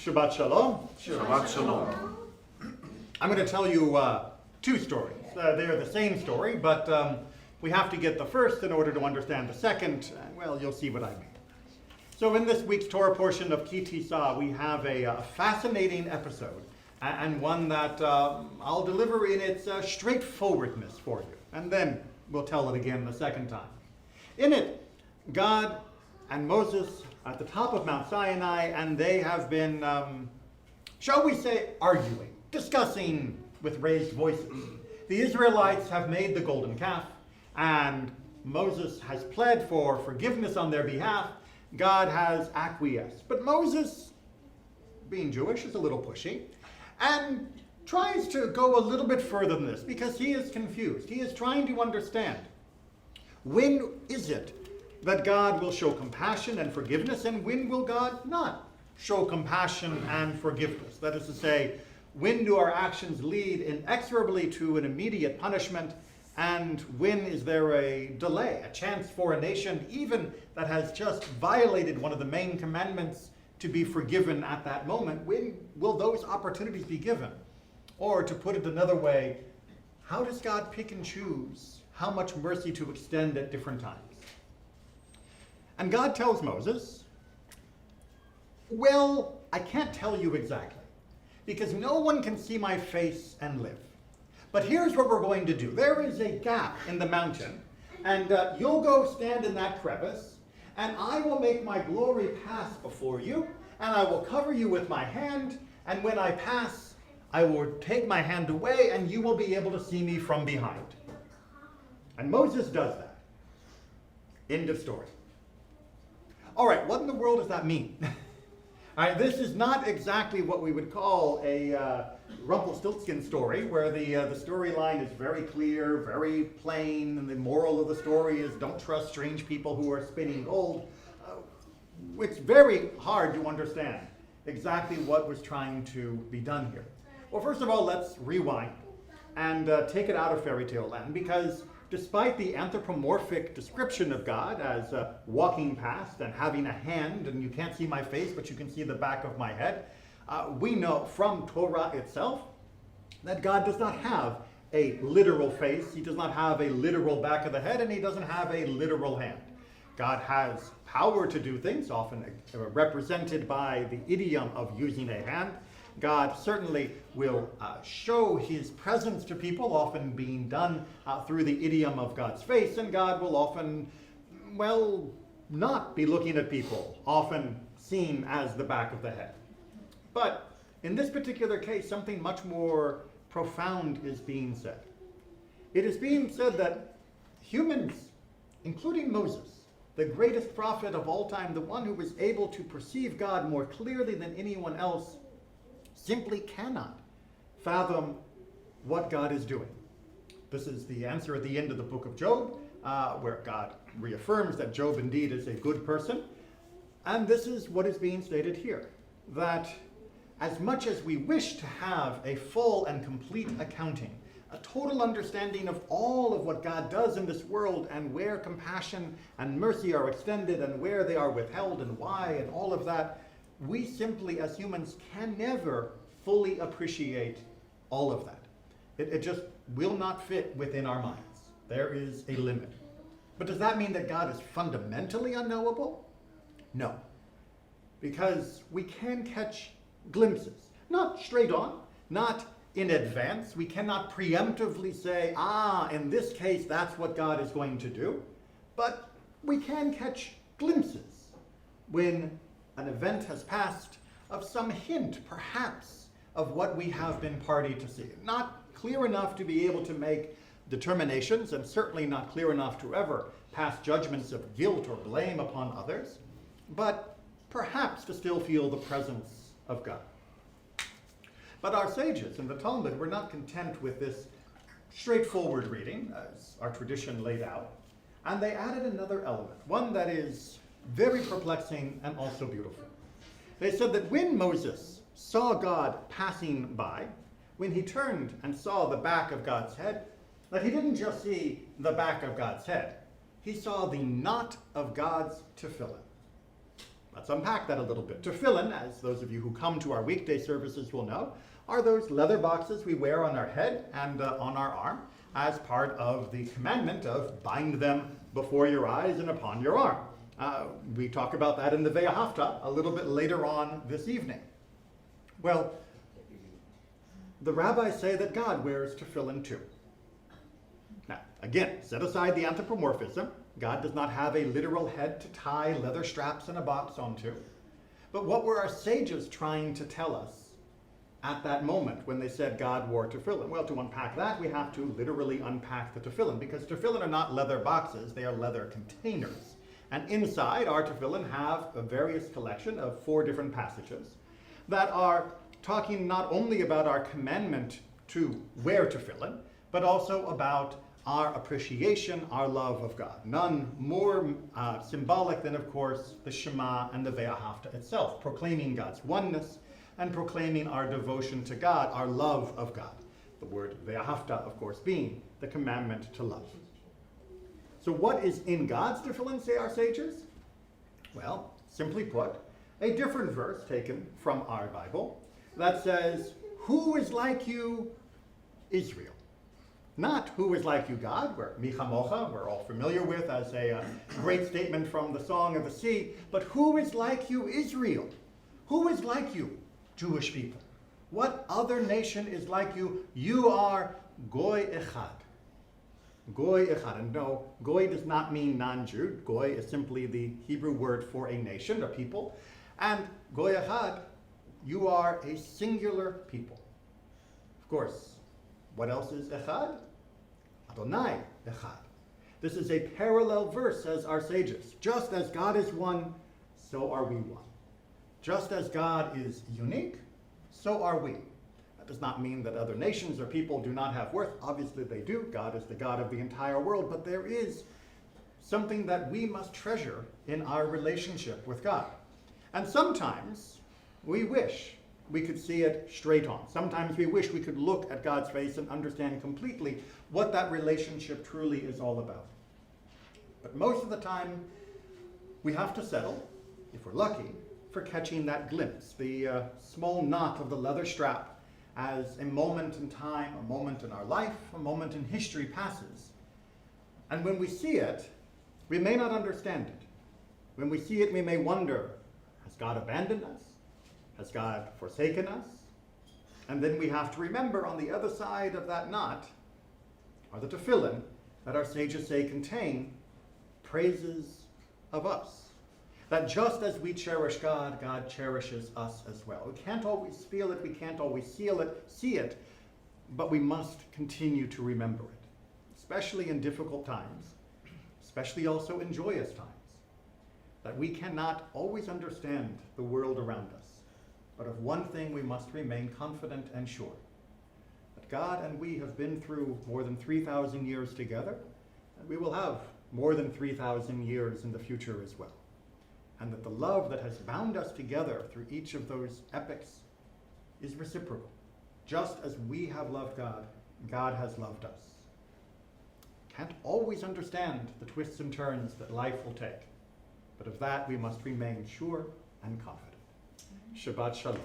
Shabbat Shalom. Shabbat Shalom. I'm going to tell you two stories. They're the same story, but we have to get the first in order to understand the second. Well, you'll see what I mean. So in this week's Torah portion of Ki Tisa, we have a fascinating episode, and one that I'll deliver in its straightforwardness for you. And then we'll tell it again the second time. In it, God and Moses at the top of Mount Sinai, and they have been, shall we say, arguing, discussing with raised voices. The Israelites have made the golden calf, and Moses has pled for forgiveness on their behalf. God has acquiesced. But Moses, being Jewish, is a little pushy, and tries to go a little bit further than this, because he is confused. He is trying to understand, when is it that God will show compassion and forgiveness, and when will God not show compassion and forgiveness? That is to say, when do our actions lead inexorably to an immediate punishment, and when is there a delay, a chance for a nation, even that has just violated one of the main commandments, to be forgiven at that moment? When will those opportunities be given? Or to put it another way, how does God pick and choose how much mercy to extend at different times? And God tells Moses, well, I can't tell you exactly, because no one can see my face and live. But here's what we're going to do. There is a gap in the mountain, and you'll go stand in that crevice, and I will make my glory pass before you, and I will cover you with my hand, and when I pass, I will take my hand away, and you will be able to see me from behind. And Moses does that. End of story. All right, what in the world does that mean? All right, this is not exactly what we would call a Rumpelstiltskin story, where the storyline is very clear, very plain, and the moral of the story is don't trust strange people who are spinning gold. It's very hard to understand exactly what was trying to be done here. Well, first of all, let's rewind and take it out of fairy tale land, because despite the anthropomorphic description of God as walking past and having a hand, and you can't see my face, but you can see the back of my head, we know from Torah itself that God does not have a literal face, he does not have a literal back of the head, and he doesn't have a literal hand. God has power to do things, often represented by the idiom of using a hand. God certainly will show his presence to people, often being done through the idiom of God's face, and God will often, well, not be looking at people, often seen as the back of the head. But in this particular case, something much more profound is being said. It is being said that humans, including Moses, the greatest prophet of all time, the one who was able to perceive God more clearly than anyone else, simply cannot fathom what God is doing. This is the answer at the end of the book of Job, where God reaffirms that Job indeed is a good person. And this is what is being stated here, that as much as we wish to have a full and complete accounting, a total understanding of all of what God does in this world, and where compassion and mercy are extended and where they are withheld and why and all of that, we simply as humans can never fully appreciate all of that. It just will not fit within our minds. There is a limit. But does that mean that God is fundamentally unknowable? No. Because we can catch glimpses, not straight on, not in advance. We cannot preemptively say, in this case, that's what God is going to do. But we can catch glimpses when an event has passed of some hint, perhaps, of what we have been party to see. Not clear enough to be able to make determinations, and certainly not clear enough to ever pass judgments of guilt or blame upon others, but perhaps to still feel the presence of God. But our sages in the Talmud were not content with this straightforward reading, as our tradition laid out, and they added another element, one that is very perplexing and also beautiful. They said that when Moses saw God passing by, when he turned and saw the back of God's head, that he didn't just see the back of God's head, he saw the knot of God's tefillin. Let's unpack that a little bit. Tefillin, as those of you who come to our weekday services will know, are those leather boxes we wear on our head and on our arm as part of the commandment of bind them before your eyes and upon your arm. We talk about that in the Ve'ahavta a little bit later on this evening. Well, the rabbis say that God wears tefillin too. Now, again, set aside the anthropomorphism. God does not have a literal head to tie leather straps and a box onto. But what were our sages trying to tell us at that moment when they said God wore tefillin? Well, to unpack that, we have to literally unpack the tefillin, because tefillin are not leather boxes, they are leather containers. And inside our tefillin have a various collection of 4 different passages that are talking not only about our commandment to wear tefillin, but also about our appreciation, our love of God. None more symbolic than, of course, the Shema and the Ve'ahavta itself, proclaiming God's oneness and proclaiming our devotion to God, our love of God. The word Ve'ahavta, of course, being the commandment to love. So what is in God's tefillin, say our sages? Well, simply put, a different verse taken from our Bible that says, "Who is like you, Israel?" Not "who is like you, God," where Michamocha, we're all familiar with as a great statement from the Song of the Sea, but "who is like you, Israel?" Who is like you, Jewish people? What other nation is like you? You are Goy Echad. Goy Echad. And no, Goy does not mean non-Jew. Goy is simply the Hebrew word for a nation, a people. And Goy Echad, you are a singular people. Of course, what else is Echad? Adonai Echad. This is a parallel verse, says our sages. Just as God is one, so are we one. Just as God is unique, so are we. That does not mean that other nations or people do not have worth. Obviously they do. God is the God of the entire world. But there is something that we must treasure in our relationship with God. And sometimes we wish we could see it straight on. Sometimes we wish we could look at God's face and understand completely what that relationship truly is all about. But most of the time, we have to settle, if we're lucky, for catching that glimpse, the small knot of the leather strap, as a moment in time, a moment in our life, a moment in history passes. And when we see it, we may not understand it. When we see it, we may wonder, has God abandoned us? Has God forsaken us? And then we have to remember, on the other side of that knot are the tefillin that our sages say contain praises of us. That just as we cherish God, God cherishes us as well. We can't always feel it, we can't always see it, but we must continue to remember it, especially in difficult times, especially also in joyous times, that we cannot always understand the world around us. But of one thing we must remain confident and sure, that God and we have been through more than 3,000 years together, and we will have more than 3,000 years in the future as well. And that the love that has bound us together through each of those epochs is reciprocal. Just as we have loved God, God has loved us. Can't always understand the twists and turns that life will take, but of that we must remain sure and confident. Shabbat Shalom.